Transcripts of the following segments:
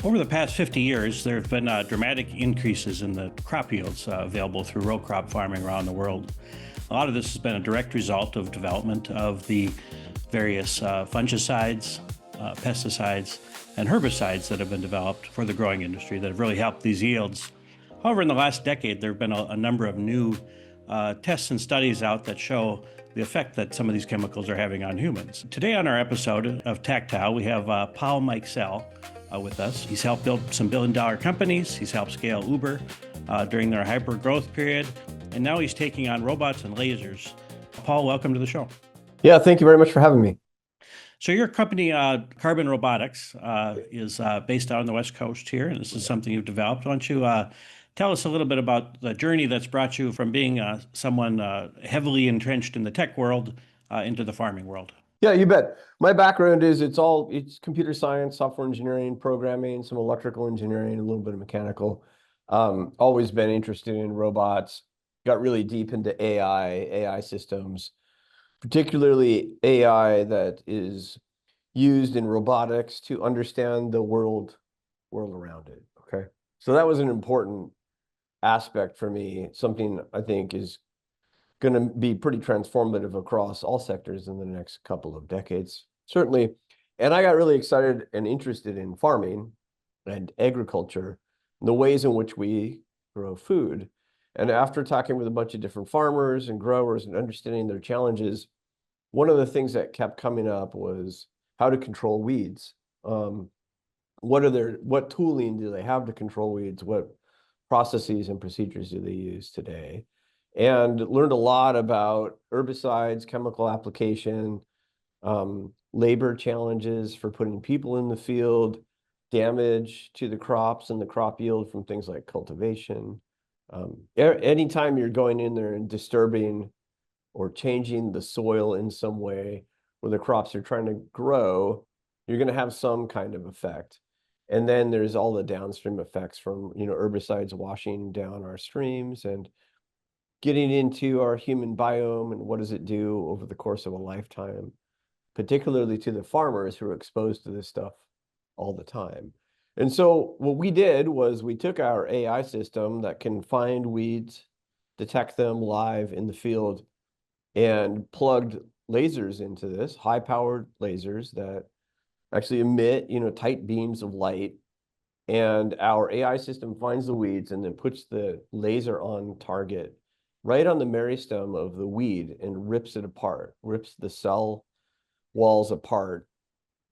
Over the past 50 years, there have been dramatic increases in the crop yields available through row crop farming around the world. A lot of this has been a direct result of development of the various fungicides, pesticides, and herbicides that have been developed for the growing industry that have really helped these yields. However, in the last decade, there have been a number of new tests and studies out that show the effect that some of these chemicals are having on humans. Today on our episode of TaqTyle, we have Paul Mikesell with us. He's helped build some billion-dollar companies. He's helped scale Uber during their hyper-growth period, and now he's taking on robots and lasers. Paul, welcome to the show. Yeah, thank you very much for having me. So your company, Carbon Robotics, is based out on the West Coast here, and this is something you've developed. Why don't you tell us a little bit about the journey that's brought you from being someone heavily entrenched in the tech world into the farming world? Yeah, you bet. My background is it's computer science, software engineering, programming, some electrical engineering, a little bit of mechanical. Always been interested in robots. Got really deep into AI systems, particularly AI that is used in robotics to understand the world around it. Okay, so that was an important aspect for me. Something I think is going to be pretty transformative across all sectors in the next couple of decades, certainly. And I got really excited and interested in farming and agriculture, and the ways in which we grow food. And after talking with a bunch of different farmers and growers and understanding their challenges, one of the things that kept coming up was how to control weeds. What tooling do they have to control weeds? What processes and procedures do they use today? And learned a lot about herbicides, chemical application, labor challenges for putting people in the field, damage to the crops and the crop yield from things like cultivation. Anytime you're going in there and disturbing or changing the soil in some way where the crops are trying to grow, you're going to have some kind of effect. And then there's all the downstream effects from, herbicides washing down our streams and getting into our human biome, and what does it do over the course of a lifetime, particularly to the farmers who are exposed to this stuff all the time. And so what we did was we took our AI system that can find weeds, detect them live in the field, and plugged lasers into this, high-powered lasers that actually emit, tight beams of light. And our AI system finds the weeds and then puts the laser on target right on the meristem of the weed and rips it apart, rips the cell walls apart.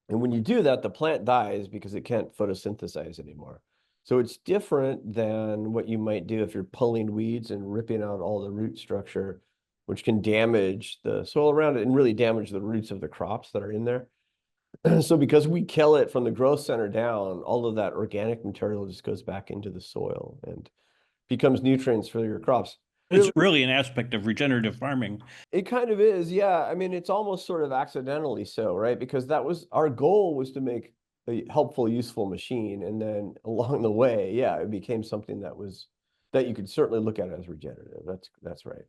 And when you do that, the plant dies because it can't photosynthesize anymore. So it's different than what you might do if you're pulling weeds and ripping out all the root structure, which can damage the soil around it and really damage the roots of the crops that are in there. So because we kill it from the growth center down, all of that organic material just goes back into the soil and becomes nutrients for your crops. It's really an aspect of regenerative farming. It kind of is, yeah. I mean, it's almost sort of accidentally so, right? Because that was our goal, was to make a helpful, useful machine. And then along the way, yeah, it became something that you could certainly look at as regenerative. That's right.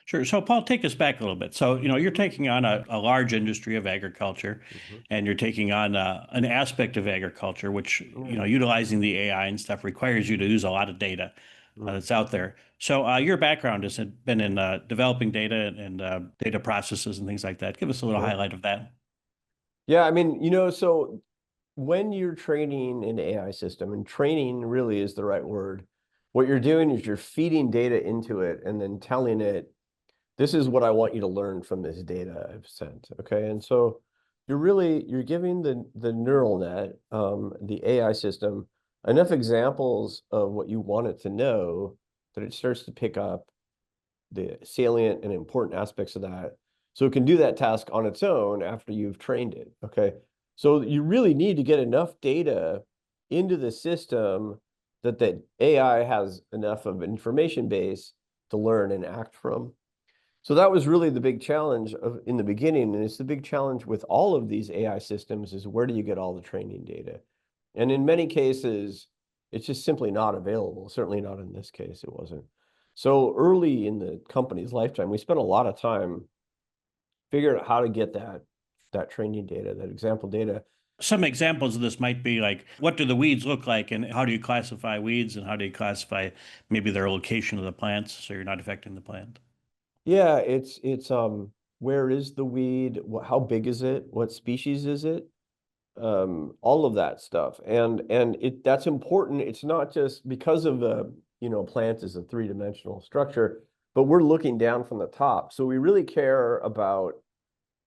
Sure. So Paul, take us back a little bit. So, you're taking on a large industry of agriculture, and you're taking on an aspect of agriculture, which, utilizing the AI and stuff requires you to use a lot of data that's out there. So your background has been in developing data and data processes and things like that. Give us a little highlight of that. Yeah, I mean, so when you're training an AI system, and training really is the right word, what you're doing is you're feeding data into it and then telling it, this is what I want you to learn from this data I've sent. Okay. And so you're giving the neural net, the AI system, enough examples of what you want it to know that it starts to pick up the salient and important aspects of that. So it can do that task on its own after you've trained it. Okay. So you really need to get enough data into the system that the AI has enough of an information base to learn and act from. So that was really the big challenge in the beginning, and it's the big challenge with all of these AI systems, is where do you get all the training data? And in many cases, it's just simply not available. Certainly not in this case, it wasn't. So early in the company's lifetime, we spent a lot of time figuring out how to get that training data, that example data. Some examples of this might be like, what do the weeds look like, and how do you classify weeds, and how do you classify maybe their location of the plants so you're not affecting the plant? Yeah, it's where is the weed? How big is it? What species is it? All of that stuff. And that's important. It's not just because of the, plant is a three-dimensional structure, but we're looking down from the top. So we really care about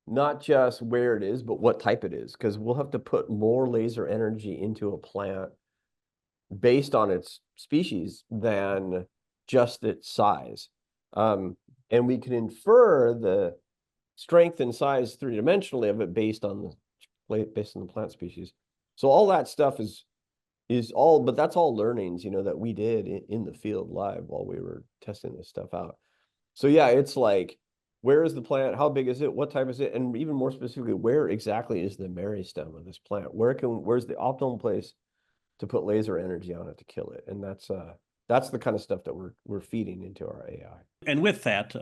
not just where it is, but what type it is, because we'll have to put more laser energy into a plant based on its species than just its size. And we can infer the strength and size three-dimensionally of it based on the plant species. So all that stuff is all, but that's all learnings, that we did in the field live while we were testing this stuff out. So yeah, it's like, where is the plant? How big is it? What type is it? And even more specifically, where exactly is the meristem of this plant? Where's the optimal place to put laser energy on it to kill it? And that's the kind of stuff that we're feeding into our AI. And with that,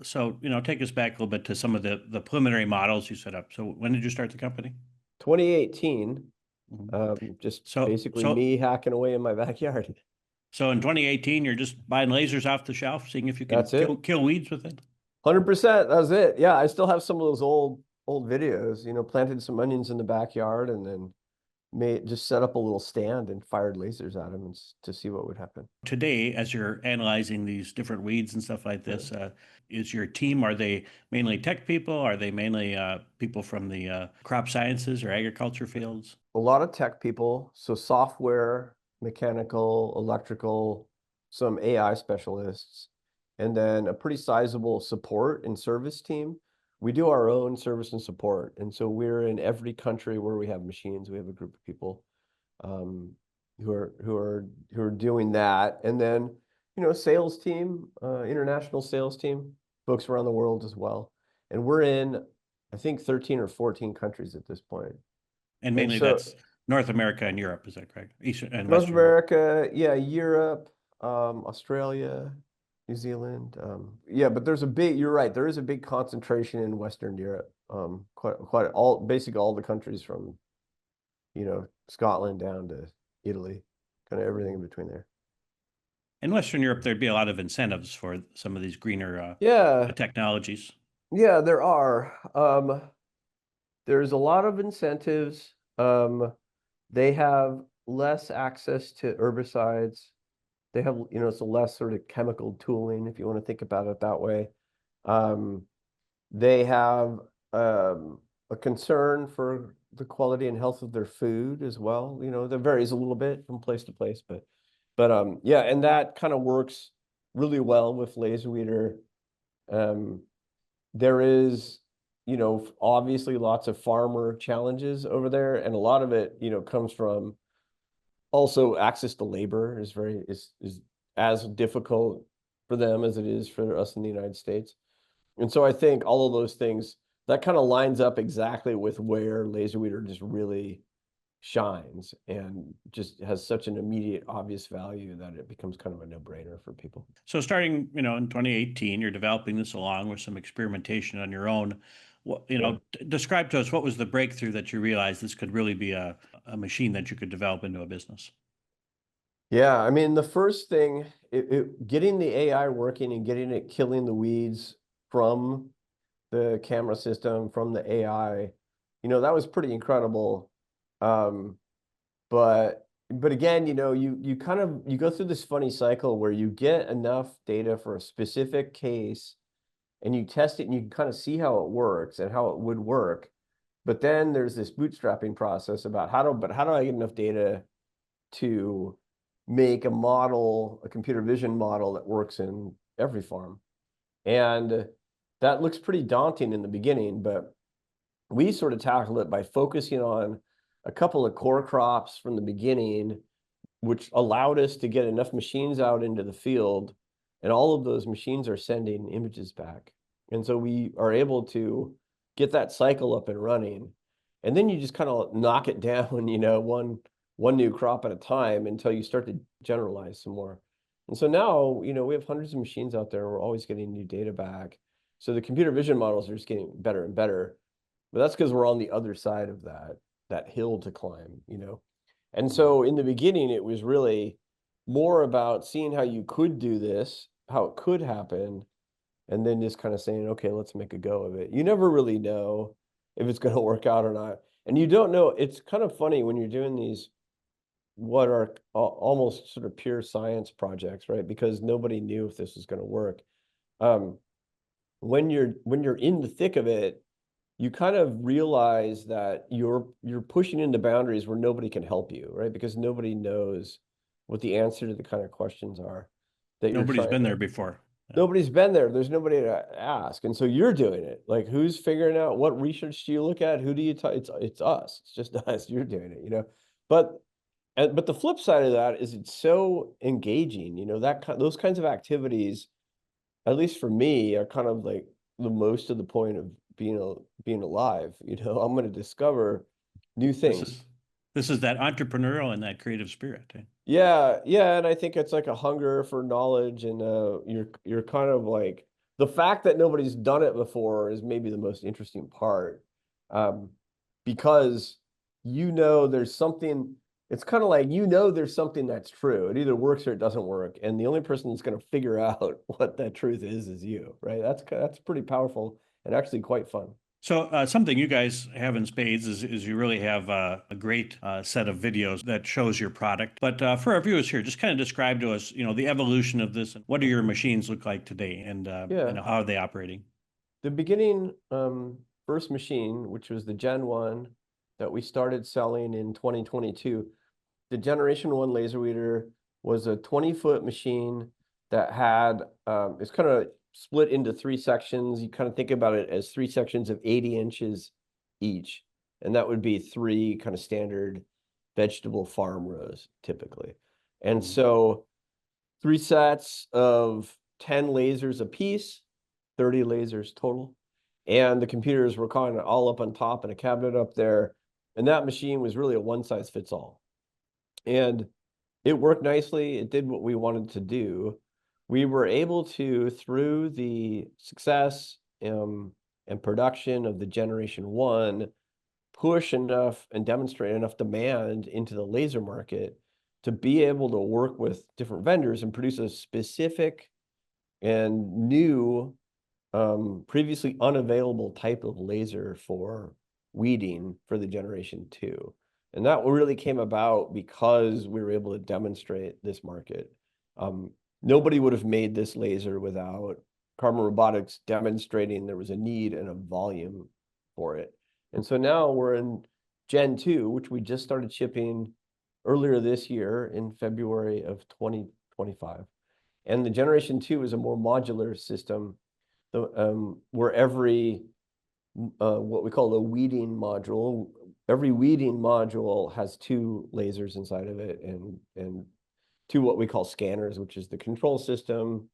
so take us back a little bit to some of the preliminary models you set up. So when did you start the company? 2018, just So basically so me hacking away in my backyard. so in 2018, you're just buying lasers off the shelf, seeing if you can That's it. kill weeds with it. 100%. That's it. Yeah, I still have some of those old videos, planted some onions in the backyard and then just set up a little stand and fired lasers at them to see what would happen. Today, as you're analyzing these different weeds and stuff like this, is your team, are they mainly tech people? Are they mainly people from the crop sciences or agriculture fields? A lot of tech people, so software, mechanical, electrical, some AI specialists, and then a pretty sizable support and service team. We do our own service and support, and so we're in every country where we have machines. We have a group of people um, who are doing that, and then sales team, international sales team, folks around the world as well. And we're in, I think, 13 or 14 countries at this point. And And mainly so that's North America and Europe, is that correct? Eastern and North Western Europe. America, yeah, Europe, Australia, New Zealand. Yeah, but you're right, there is a big concentration in Western Europe. Basically all the countries from, Scotland down to Italy, kind of everything in between there. In Western Europe, there'd be a lot of incentives for some of these greener Yeah, technologies. yeah, there are. There's a lot of incentives. They have less access to herbicides. They have, it's a less sort of chemical tooling, if you want to think about it that way. They have a concern for the quality and health of their food as well. That varies a little bit from place to place, but yeah, and that kind of works really well with LaserWeeder. There is, obviously lots of farmer challenges over there, and a lot of it, comes from also access to labor is as difficult for them as it is for us in the United States. And so I think all of those things, that kind of lines up exactly with where LaserWeeder just really shines and just has such an immediate, obvious value that it becomes kind of a no-brainer for people. So starting, in 2018, you're developing this along with some experimentation on your own. Describe to us, what was the breakthrough that you realized this could really be a machine that you could develop into a business? Yeah, I mean, the first thing, getting the AI working and getting it killing the weeds from the camera system, from the AI, that was pretty incredible. But again, you kind of go through this funny cycle where you get enough data for a specific case and you test it and you can kind of see how it works and how it would work. But then there's this bootstrapping process about how do I get enough data to make a model, a computer vision model that works in every farm. And that looks pretty daunting in the beginning, but we sort of tackled it by focusing on a couple of core crops from the beginning, which allowed us to get enough machines out into the field, and all of those machines are sending images back. And so we are able to get that cycle up and running. And then you just kind of knock it down, one new crop at a time until you start to generalize some more. And so now, we have hundreds of machines out there. We're always getting new data back. So the computer vision models are just getting better and better. But that's because we're on the other side of that. that hill to climb, you know? And so in the beginning, it was really more about seeing how you could do this, how it could happen, and then just kind of saying, okay, let's make a go of it. You never really know if it's going to work out or not. And you don't know, it's kind of funny when you're doing these, what are almost sort of pure science projects, right? Because nobody knew if this was going to work. When you're in the thick of it, you kind of realize that you're pushing into boundaries where nobody can help you, right? Because nobody knows what the answer to the kind of questions are that you're Nobody's trying been to. there before. Nobody's been there. There's nobody to ask. And so you're doing it. Like, who's figuring out what research do you look at? Who do you talk? It's us. It's just us. You're doing it, you know? But the flip side of that is it's so engaging, you know, those kinds of activities, at least for me, are kind of like the most of the point of being alive. You know, I'm going to discover new This things. is this is that entrepreneurial and that creative spirit. Yeah, yeah, and I think it's like a hunger for knowledge, and you're kind of like, the fact that nobody's done it before is maybe the most interesting part, um, because you know there's something. It's kind of like, you know, there's something that's true. It either works or it doesn't work, and the only person that's going to figure out what that truth is you, right? That's pretty powerful and actually quite fun. So something you guys have in spades is you really have a great set of videos that shows your product. But for our viewers here, just kind of describe to us, the evolution of this. What do your machines look like today, and Yeah. how are they operating? The beginning first machine, which was the Gen 1 that we started selling in 2022, the Generation 1 LaserWeeder was a 20-foot machine that had, it's kind of split into three sections. You kind of think about it as three sections of 80 inches each. And that would be three kind of standard vegetable farm rows, typically. And so three sets of 10 lasers apiece, 30 lasers total. And the computers were kind of all up on top in a cabinet up there. And that machine was really a one size fits all. And it worked nicely. It did what we wanted to do. We were able to, through the success and production of the Generation 1, push enough and demonstrate enough demand into the laser market to be able to work with different vendors and produce a specific and new, previously unavailable type of laser for weeding for the Generation 2. And that really came about because we were able to demonstrate this market. Nobody would have made this laser without Carbon Robotics demonstrating there was a need and a volume for it. And so now we're in Gen 2, which we just started shipping earlier this year in February of 2025. And the Generation 2 is a more modular system, where every, what we call a weeding module, every weeding module has two lasers inside of it, and two what we call scanners, which is the control system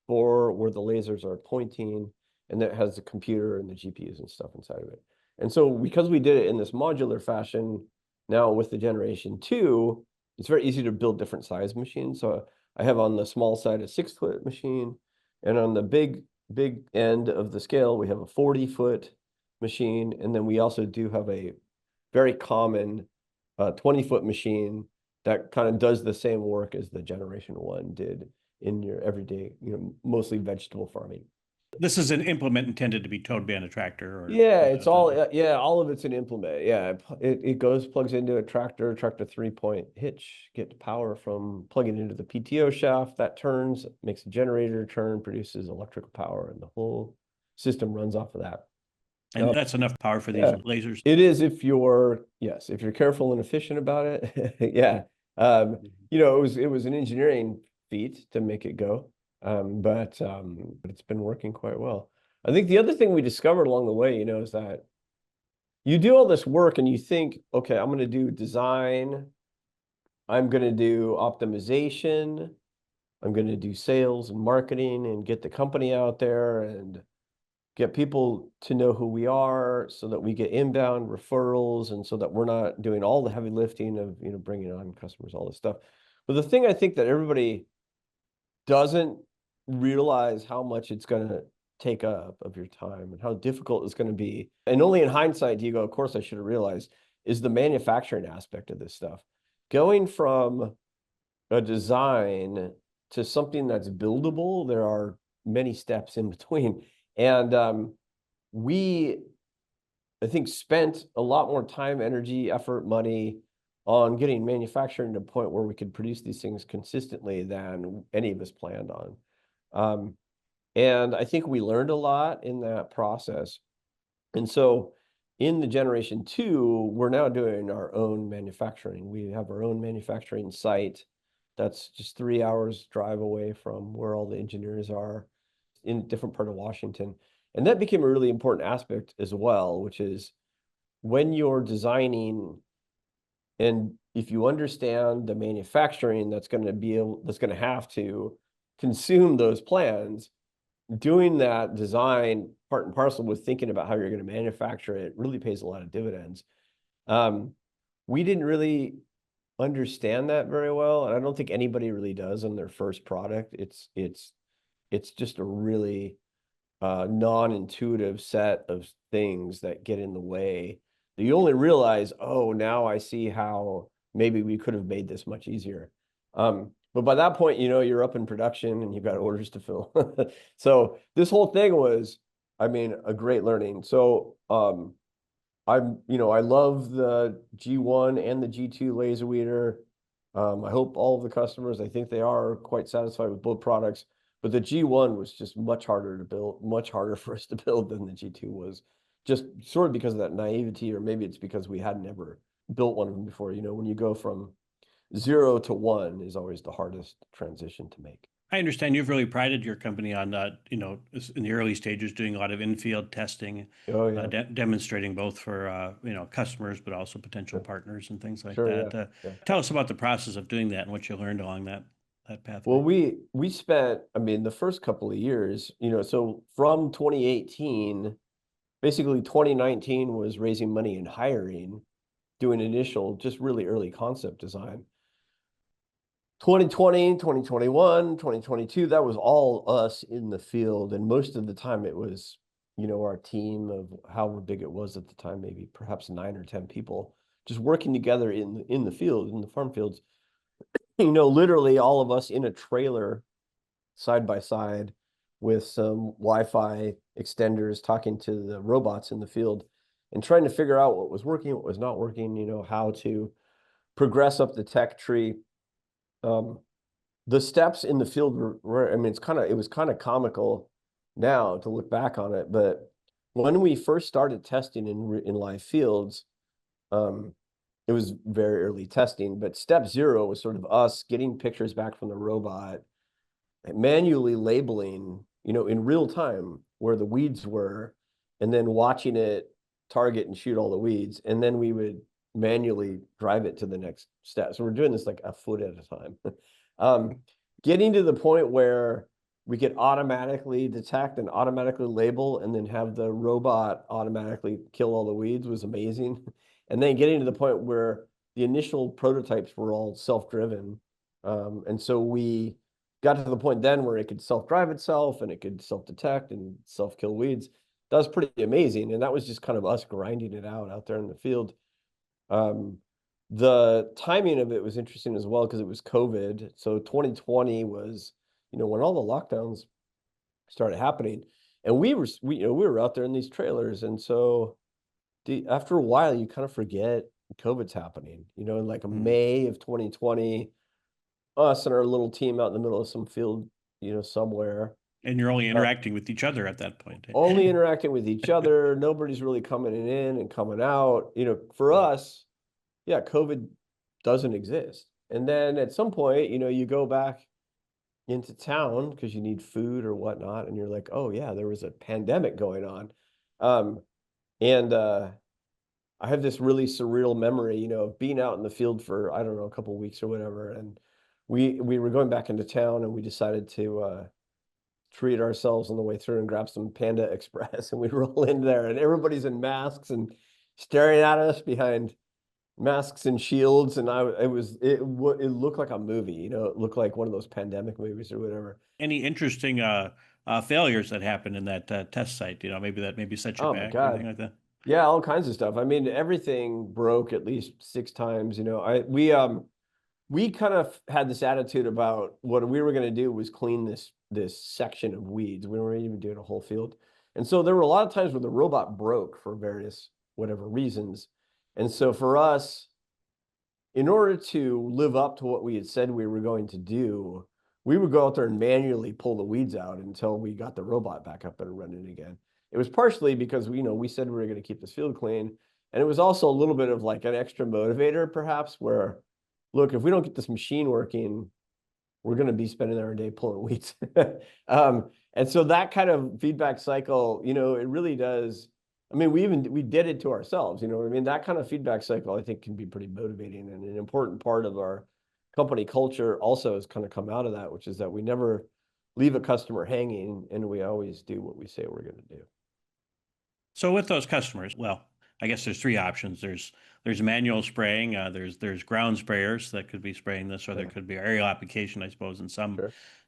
for where the lasers are pointing, and that has the computer and the GPUs and stuff inside of it. And so because we did it in this modular fashion, now with the Generation 2, it's very easy to build different size machines. So I have on the small side a 6-foot machine, and on the big end of the scale, we have a 40-foot machine. And then we also do have a very common 20-foot machine that kind of does the same work as the Generation 1 did in your everyday, mostly vegetable farming. This is an implement intended to be towed by a tractor, or Yeah, it's all, yeah, all of it's an implement. Yeah, it plugs into a tractor 3-point hitch, get power from plugging into the PTO shaft that turns, makes a generator turn, produces electrical power, and the whole system runs off of that. and that's enough power for these Yeah, lasers. it is if you're, yes, if you're careful and efficient about it. Yeah. It was an engineering feat to make it go. But it's been working quite well. I think the other thing we discovered along the way, is that you do all this work and you think, okay, I'm going to do design, I'm going to do optimization, I'm going to do sales and marketing and get the company out there and get people to know who we are so that we get inbound referrals, and so that we're not doing all the heavy lifting of, bringing on customers, all this stuff. But the thing I think that everybody doesn't realize how much it's going to take up of your time and how difficult it's going to be. And only in hindsight do you go, of course I should have realized, is the manufacturing aspect of this stuff. Going from a design to something that's buildable, there are many steps in between. And we, I think, spent a lot more time, energy, effort, money on getting manufacturing to a point where we could produce these things consistently than any of us planned on. And I think we learned a lot in that process. And so in the generation 2, we're now doing our own manufacturing. We have our own manufacturing site that's just 3 hours drive away from where all the engineers are in a different part of Washington. And that became a really important aspect as well, which is when you're designing, and if you understand the manufacturing that's going to have to consume those plans, doing that design part and parcel with thinking about how you're going to manufacture it really pays a lot of dividends. We didn't really understand that very well, and I don't think anybody really does on their first product. It's just a really non-intuitive set of things that get in the way that you only realize, oh, now I see how maybe we could have made this much easier. But by that point, you're up in production and you've got orders to fill. So this whole thing was, I mean, a great learning. So I love the G1 and the G2 LaserWeeder. I hope all of the customers, I think they are quite satisfied with both products. But the G1 was just much harder to build, much harder for us to build than the G2 was, just sort of because of that naivety, or maybe it's because we hadn't ever built one of them before. When you go from 0 to 1 is always the hardest transition to make. I understand you've really prided your company on, in the early stages, doing a lot of in-field testing, Oh, yeah. demonstrating both for, customers, but also potential partners and things like Sure, that. yeah. Tell us about the process of doing that and what you learned along that pathway. Well, we spent, I mean, the first couple of years, so from 2018, basically 2019 was raising money and hiring, doing initial, just really early concept design. 2020, 2021, 2022, that was all us in the field. And most of the time it was, our team of however big it was at the time, maybe perhaps 9 or 10 people, just working together in the field, in the farm fields. Literally all of us in a trailer side by side with some Wi-Fi extenders, talking to the robots in the field and trying to figure out what was working, what was not working, how to progress up the tech tree. The steps in the field were, I mean, it was kind of comical now to look back on it, but when we first started testing in live fields, it was very early testing, but step 0 was sort of us getting pictures back from the robot, manually labeling, in real time where the weeds were, and then watching it target and shoot all the weeds. And then we would manually drive it to the next step. So we're doing this like a foot at a time. Getting to the point where we could automatically detect and automatically label and then have the robot automatically kill all the weeds was amazing. And then getting to the point where the initial prototypes were all self-driven. And so we got to the point then where it could self-drive itself and it could self-detect and self-kill weeds. That was pretty amazing. And that was just kind of us grinding it out there in the field. The timing of it was interesting as well because it was COVID. So 2020 was, when all the lockdowns started happening, and we were out there in these trailers. And so after a while, you kind of forget COVID's happening, in like May of 2020, us and our little team out in the middle of some field, somewhere. And you're only interacting with each other at that point. Only interacting with each other. Nobody's really coming in and coming out. For us, yeah, COVID doesn't exist. And then at some point, you go back into town because you need food or whatnot, and you're like, oh yeah, there was a pandemic going on. And I have this really surreal memory, of being out in the field for, I don't know, a couple of weeks or whatever. And we were going back into town, and we decided to treat ourselves on the way through and grab some Panda Express. And we roll in there, and everybody's in masks and staring at us behind masks and shields. And it looked like a movie, it looked like one of those pandemic movies or whatever. Any interesting failures that happened in that test site? Maybe that set you Oh my back or God. anything like that. Yeah, all kinds of stuff. I mean, everything broke at least 6 times. We kind of had this attitude about what we were going to do was clean this section of weeds. We weren't even doing a whole field. And so there were a lot of times where the robot broke for various whatever reasons. And so for us, in order to live up to what we had said we were going to do, we would go out there and manually pull the weeds out until we got the robot back up and running again. It was partially because we said we were going to keep this field clean. And it was also a little bit of like an extra motivator, perhaps, where, look, if we don't get this machine working, we're going to be spending our day pulling weeds. And so that kind of feedback cycle, it really does. I mean, we did it to ourselves, what I mean? That kind of feedback cycle, I think, can be pretty motivating, and an important part of our company culture also has kind of come out of that, which is that we never leave a customer hanging, and we always do what we say we're going to do. So with those customers, well, I guess there's three options. There's manual spraying. There's ground sprayers that could be spraying this, or there could be aerial application, I suppose, in some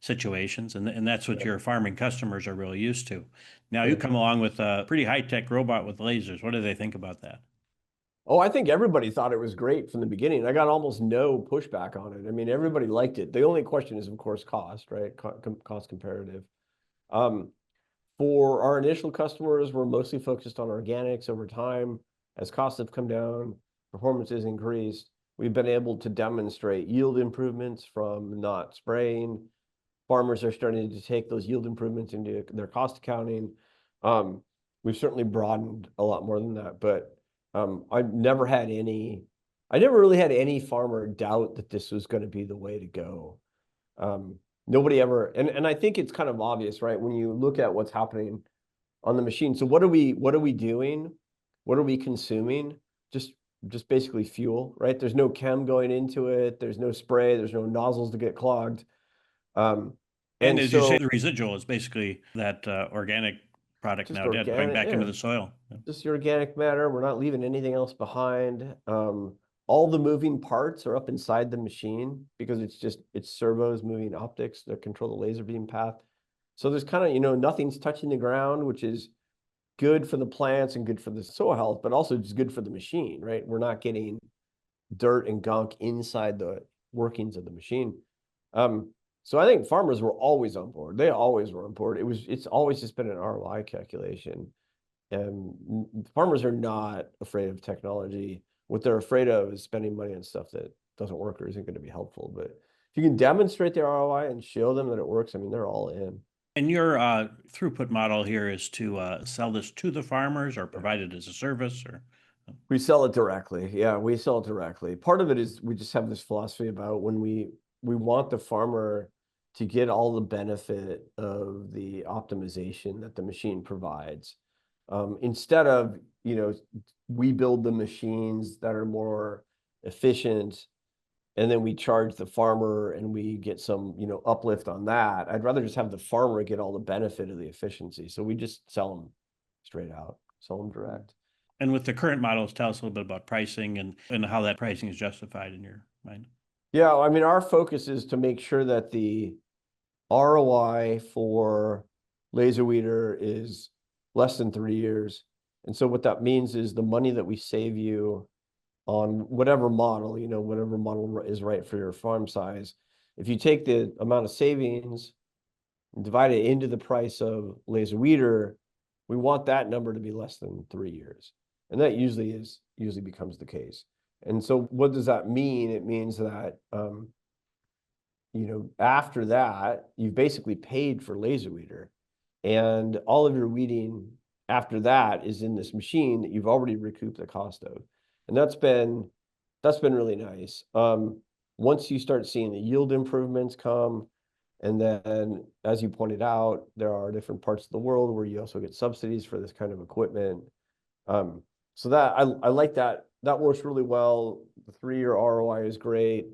situations, and that's what your farming customers are really used to. Now you come along with a pretty high-tech robot with lasers. What do they think about that? Oh, I think everybody thought it was great from the beginning. I got almost no pushback on it. I mean, everybody liked it. The only question is, of course, cost, right? Cost comparative. For our initial customers, we're mostly focused on organics. Over time. As costs have come down, performance has increased. We've been able to demonstrate yield improvements from not spraying. Farmers are starting to take those yield improvements into their cost accounting. We've certainly broadened a lot more than that, but I never really had any farmer doubt that this was going to be the way to go. Nobody ever, and I think it's kind of obvious, right? When you look at what's happening on the machine. So what are we doing? What are we consuming? Just basically fuel, right? There's no chem going into it. There's no spray. There's no nozzles to get clogged. And as you say, the residual is basically that organic product now dead, going back into the soil. Just the organic matter. We're not leaving anything else behind. All the moving parts are up inside the machine because it's servos, moving optics that control the laser beam path. So there's kind of, nothing's touching the ground, which is good for the plants and good for the soil health, but also just good for the machine, right? We're not getting dirt and gunk inside the workings of the machine. So I think farmers were always on board. They always were on board. It's always just been an ROI calculation. And farmers are not afraid of technology. What they're afraid of is spending money on stuff that doesn't work or isn't going to be helpful. But if you can demonstrate the ROI and show them that it works, I mean, they're all in. And your throughput model here is to sell this to the farmers or provide it as a service, or? We sell it directly. Yeah, we sell it directly. Part of it is we just have this philosophy about when we want the farmer to get all the benefit of the optimization that the machine provides. Instead of, we build the machines that are more efficient and then we charge the farmer and we get some, uplift on that. I'd rather just have the farmer get all the benefit of the efficiency. So we just sell them straight out, sell them direct. And with the current models, tell us a little bit about pricing and how that pricing is justified in your mind. Yeah, I mean, our focus is to make sure that the ROI for LaserWeeder is less than 3 years. And so what that means is the money that we save you on whatever model, whatever model is right for your farm size. If you take the amount of savings and divide it into the price of LaserWeeder, we want that number to be less than 3 years. And that usually becomes the case. And so what does that mean? It means that, after that, you've basically paid for LaserWeeder. And all of your weeding after that is in this machine that you've already recouped the cost of. And that's been really nice. Once you start seeing the yield improvements come, and then, as you pointed out, there are different parts of the world where you also get subsidies for this kind of equipment. So that I like that. That works really well. The 3-year ROI is great.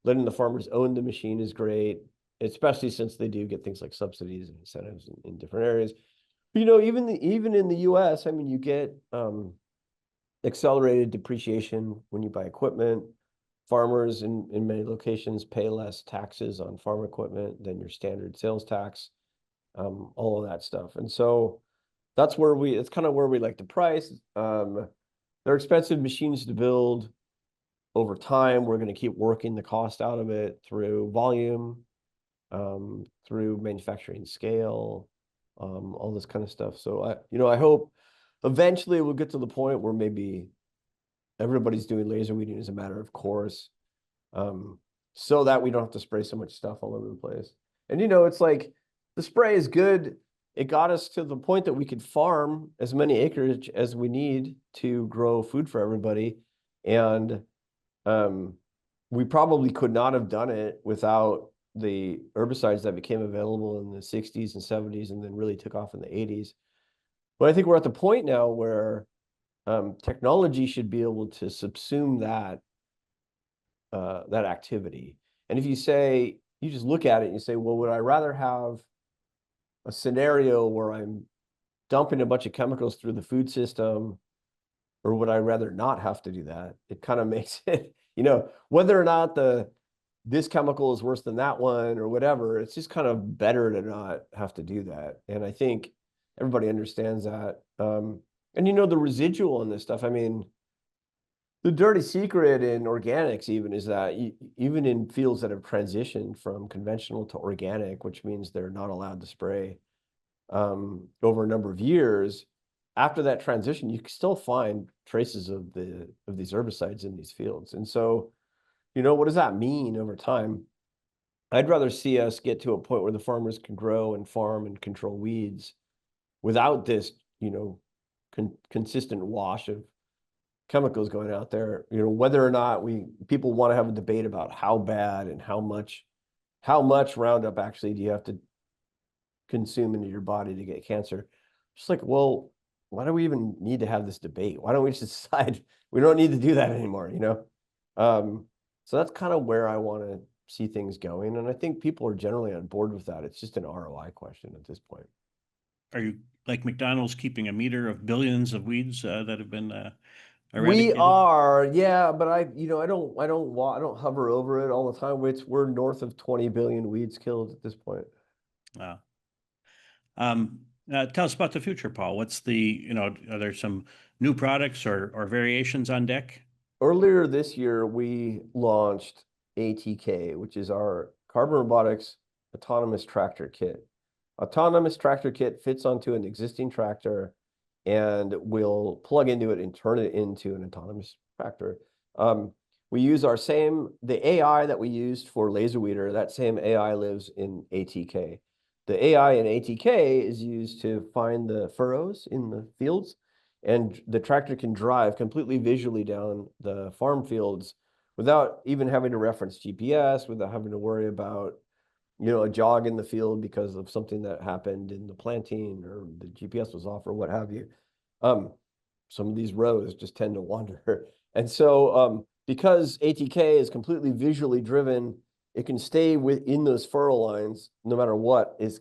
Letting the farmers own the machine is great, especially since they do get things like subsidies and incentives in different areas. But, even in the US, I mean, you get accelerated depreciation when you buy equipment. Farmers in many locations pay less taxes on farm equipment than your standard sales tax, all of that stuff. And so that's where it's kind of where we like to price. They're expensive machines to build. Over time, we're going to keep working the cost out of it through volume, through manufacturing scale, all this kind of stuff. So I hope eventually we'll get to the point where maybe everybody's doing laser weeding as a matter of course, so that we don't have to spray so much stuff all over the place. And it's like the spray is good. It got us to the point that we could farm as many acreage as we need to grow food for everybody. And we probably could not have done it without the herbicides that became available in the 60s and 70s and then really took off in the 80s. But I think we're at the point now where technology should be able to subsume that activity. And if you just look at it and you say, well, would I rather have a scenario where I'm dumping a bunch of chemicals through the food system, or would I rather not have to do that? It kind of makes it, whether or not this chemical is worse than that one or whatever, it's just kind of better to not have to do that. And I think everybody understands that. And the residual on this stuff, I mean, the dirty secret in organics even is that even in fields that have transitioned from conventional to organic, which means they're not allowed to spray over a number of years, after that transition, you can still find traces of these herbicides in these fields. And so, what does that mean over time? I'd rather see us get to a point where the farmers can grow and farm and control weeds without this, consistent wash of chemicals going out there. Whether or not people want to have a debate about how bad and how much Roundup actually do you have to consume into your body to get cancer. Just like, well, why do we even need to have this debate? Why don't we just decide we don't need to do that anymore, So that's kind of where I want to see things going. And I think people are generally on board with that. It's just an ROI question at this point. Are you like McDonald's keeping a meter of billions of weeds that have been We eradicated? are, yeah, but I don't hover over it all the time. We're north of 20 billion weeds killed at this point. Uh, tell us about the future, Paul. Are there some new products or variations on deck? Earlier this year, we launched ATK, which is our Carbon Robotics autonomous tractor kit. Autonomous tractor kit fits onto an existing tractor and will plug into it and turn it into an autonomous tractor. We use the AI that we used for LaserWeeder, that same AI lives in ATK. The AI in ATK is used to find the furrows in the fields, and the tractor can drive completely visually down the farm fields without even having to reference GPS, without having to worry about a jog in the field because of something that happened in the planting or the GPS was off or what have you. Some of these rows just tend to wander. And so because ATK is completely visually driven, it can stay within those furrow lines no matter what is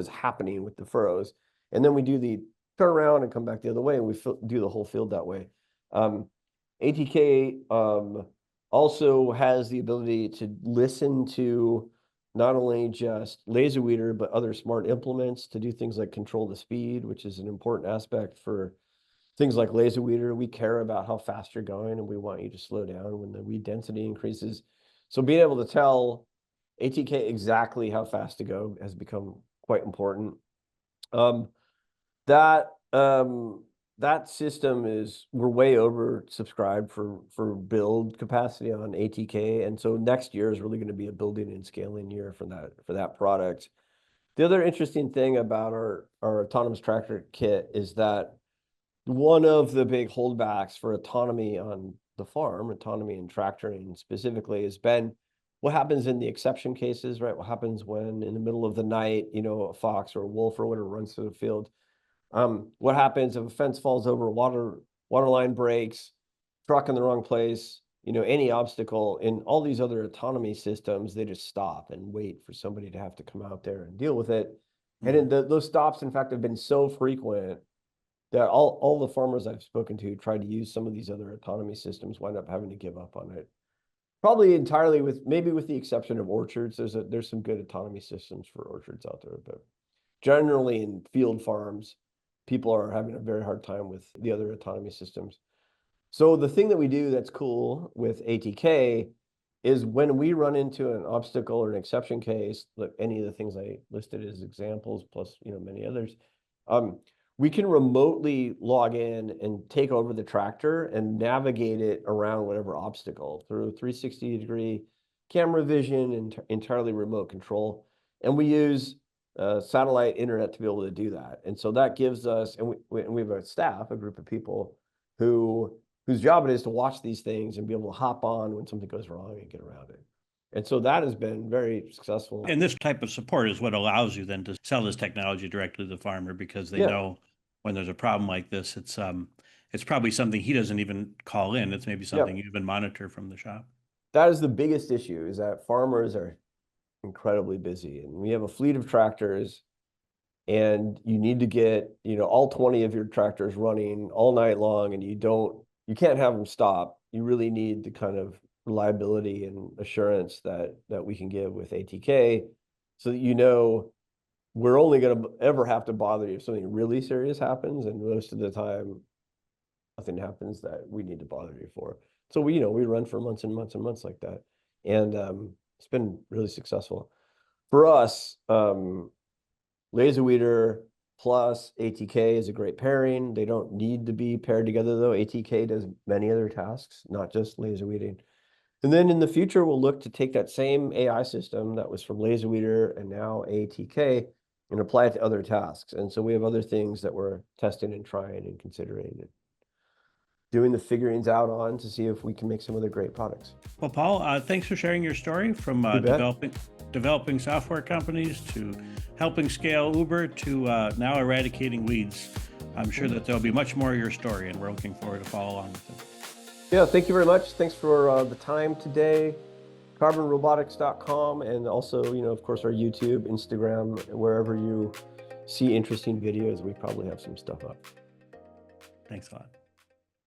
happening with the furrows. And then we do the turn around and come back the other way, and we do the whole field that way. ATK also has the ability to listen to not only just LaserWeeder, but other smart implements to do things like control the speed, which is an important aspect for things like LaserWeeder. We care about how fast you're going, and we want you to slow down when the weed density increases. So being able to tell ATK exactly how fast to go has become quite important. That system we're way oversubscribed for build capacity on ATK, and so next year is really going to be a building and scaling year for that product. The other interesting thing about our autonomous tractor kit is that one of the big holdbacks for autonomy on the farm, autonomy in tractoring specifically, has been what happens in the exception cases, right? What happens when in the middle of the night, a fox or a wolf or whatever runs through the field? What happens if a fence falls over, water line breaks, truck in the wrong place, any obstacle? In all these other autonomy systems, they just stop and wait for somebody to have to come out there and deal with it. And those stops, in fact, have been so frequent that all the farmers I've spoken to tried to use some of these other autonomy systems, wind up having to give up on it. Probably entirely maybe with the exception of orchards. There's some good autonomy systems for orchards out there, but generally in field farms, people are having a very hard time with the other autonomy systems. So the thing that we do that's cool with ATK is when we run into an obstacle or an exception case, like any of the things I listed as examples, plus many others, we can remotely log in and take over the tractor and navigate it around whatever obstacle through 360-degree camera vision and entirely remote control. And we use satellite internet to be able to do that. And so that gives us, and we have a staff, a group of people whose job it is to watch these things and be able to hop on when something goes wrong and get around it. And so that has been very successful. And this type of support is what allows you then to sell this technology directly to the farmer, because they know when there's a problem like this, it's probably something he doesn't even call in. It's maybe something you even monitor from the shop. That is the biggest issue, is that farmers are incredibly busy, and we have a fleet of tractors, and you need to get all 20 of your tractors running all night long, and you can't have them stop. You really need the kind of reliability and assurance that we can give with ATK, so that we're only going to ever have to bother you if something really serious happens, and most of the time nothing happens that we need to bother you for. So we run for months and months and months like that, and it's been really successful for us. LaserWeeder plus ATK is a great pairing. They don't need to be paired together, though. ATK does many other tasks, not just laser weeding. And then in the future, we'll look to take that same AI system that was from LaserWeeder and now ATK and apply it to other tasks. And so we have other things that we're testing and trying and considering and doing the figurings out on to see if we can make some other great products. Well, Paul, thanks for sharing your story from developing software companies to helping scale Uber to now eradicating weeds. I'm sure that there'll be much more of your story, and we're looking forward to follow on with it. Yeah, thank you very much. Thanks for the time today. CarbonRobotics.com, and also, of course, our YouTube, Instagram, wherever you see interesting videos, we probably have some stuff up. Thanks a lot.